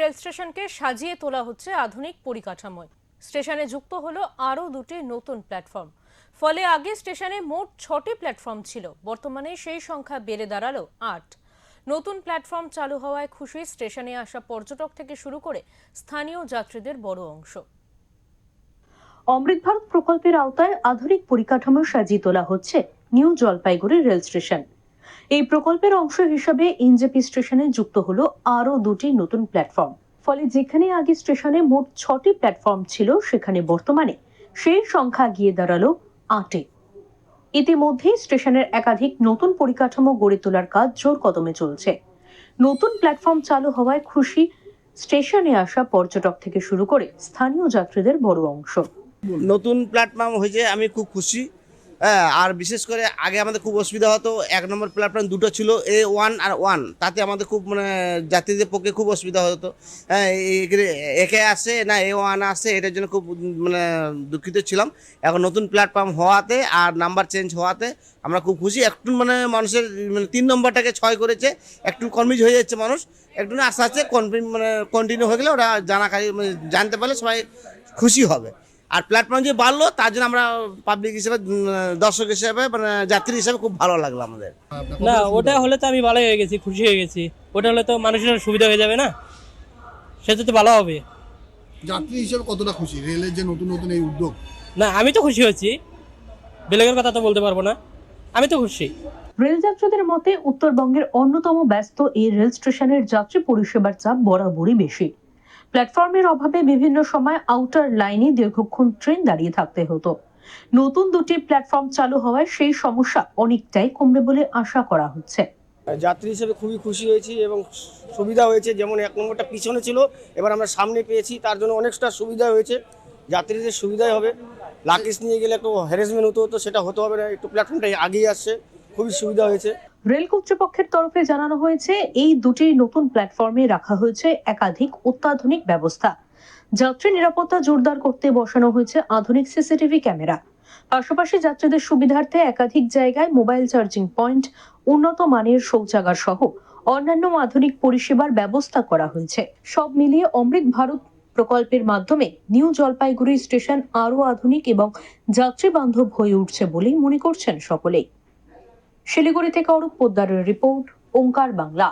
Rail স্টেশনকে সাজিয়ে তোলা হচ্ছে আধুনিক পরিকাঠামোয়। স্টেশনে যুক্ত হলো আরও দুটি নতুন প্ল্যাটফর্ম। ফলে আগে স্টেশনে মোট 6টি প্ল্যাটফর্ম ছিল, বর্তমানে সেই সংখ্যা বেড়ে দাঁড়ালো 8। নতুন প্ল্যাটফর্ম চালু হওয়ায় খুশি স্টেশনে আসা পর্যটক থেকে শুরু করে স্থানীয় যাত্রীদের বড় অংশ। অমৃত ভারত প্রকল্পের আওতায় আধুনিক পরিকাঠামো সাজিয়ে তোলা হচ্ছে নিউ জলপাইগুড়ি রেল স্টেশন। এই প্রকল্পের অংশ হিসেবে এনজেপি স্টেশনে যুক্ত হলো আরও দুটি নতুন প্ল্যাটফর্ম। ফলে যেখানে আগে স্টেশনে মোট 6টি প্ল্যাটফর্ম ছিল, সেখানে বর্তমানে সেই সংখ্যা গিয়ে দাঁড়ালো 8-এ। ইতিমধ্যে স্টেশনের একাধিক নতুন পরিকাঠামো গড়ে তোলার কাজ জোর কদমে চলছে। নতুন প্ল্যাটফর্ম চালু হওয়ায় খুশি স্টেশনে আসা পর্যটক থেকে শুরু করে স্থানীয় যাত্রীদের বড় অংশ। নতুন প্ল্যাটফর্ম হয়েছে, আমি খুব খুশি। হ্যাঁ, আর বিশেষ করে আগে আমাদের খুব অসুবিধা হতো, 1 নম্বর প্ল্যাটফর্ম দুটো ছিল, A1 আর 1, তাতে আমাদের খুব যাত্রীদের পক্ষে খুব অসুবিধা হতো। হ্যাঁ, একে আসে না A1 আসে, এটার জন্য খুব দুঃখিত ছিলাম। এখন নতুন প্ল্যাটফর্ম হওয়াতে আর নাম্বার চেঞ্জ হওয়াতে আমরা খুব খুশি। একটু মানুষের 3 নম্বরটাকে 6 করেছে, একটু কনভিউজ হয়ে যাচ্ছে মানুষ, একটু আস্তে আস্তে কন্টিনিউ হয়ে গেলে ওরা জানতে পারলে সবাই খুশি হবে। আর প্ল্যাটফর্ম যে বাড়লো, তার জন্য আমরা পাবলিক হিসেবে, দর্শক হিসেবে, যাত্রী হিসেবে খুব ভালো লাগলো আমাদের। না, ওটা হলে তো আমি ভালো হয়ে গেছি, খুশি হয়ে গেছি। ওটা হলে তো মানুষের সুবিধা হয়ে যাবে না, সেটা তো ভালো হবে। যাত্রী হিসেবে কতটা খুশি রেলের যে নতুন নতুন এই উদ্যোগ? না, আমি তো খুশি হচ্ছি, বেলেগের কথা তো বলতে পারবো না, আমি তো খুশি। রেল যাত্রীদের মতে উত্তরবঙ্গের অন্যতম ব্যস্ত এই রেল স্টেশনের যাত্রী পরিষেবার চাপ বরাবরই বেশি। প্ল্যাটফর্মের অভাবে বিভিন্ন সময় আউটার লাইনে দীর্ঘক্ষণ ট্রেন দাঁড়িয়ে থাকতে হতো। নতুন দুটি প্ল্যাটফর্ম চালু হওয়ায় সেই সমস্যা অনেকটাই কমবে বলে আশা করা হচ্ছে। যাত্রী হিসেবে খুবই খুশি হয়েছি এবং সুবিধা হয়েছে। যেমন 1 নম্বরটা পিছনে ছিল, এবার আমরা সামনে পেয়েছি, তার জন্য অনেকটা সুবিধা হয়েছে। যাত্রীদের সুবিধাই হবে। লাকিস নিয়ে গেলে একটু হ্যারাসমেন্ট হতো, সেটা হতে হবে না, একটু প্ল্যাটফর্মটা আগিয়ে আসছে, খুবই সুবিধা হয়েছে। রেল কর্তৃপক্ষের তরফে জানানো হয়েছে, এই দুটি নতুন প্ল্যাটফর্মে রাখা হয়েছে একাধিক অত্যাধুনিক ব্যবস্থা। যাত্রী নিরাপত্তা জোরদার করতে বসানো হয়েছে আধুনিক সিসিটিভি ক্যামেরা। পাশাপাশি যাত্রীদের সুবিধার্থে একাধিক জায়গায় মোবাইল চার্জিং পয়েন্ট, উন্নত মানের শৌচাগার সহ অন্যান্য আধুনিক পরিষেবার ব্যবস্থা করা হয়েছে। সব মিলিয়ে অমৃত ভারত প্রকল্পের মাধ্যমে নিউ জলপাইগুড়ি স্টেশন আরও আধুনিক এবং যাত্রী বান্ধব হয়ে উঠছে বলেই মনে করছেন সকলেই। শিলিগুড়ি থেকে অরূপ পোদ্দারের রিপোর্ট, ওঙ্কার বাংলা।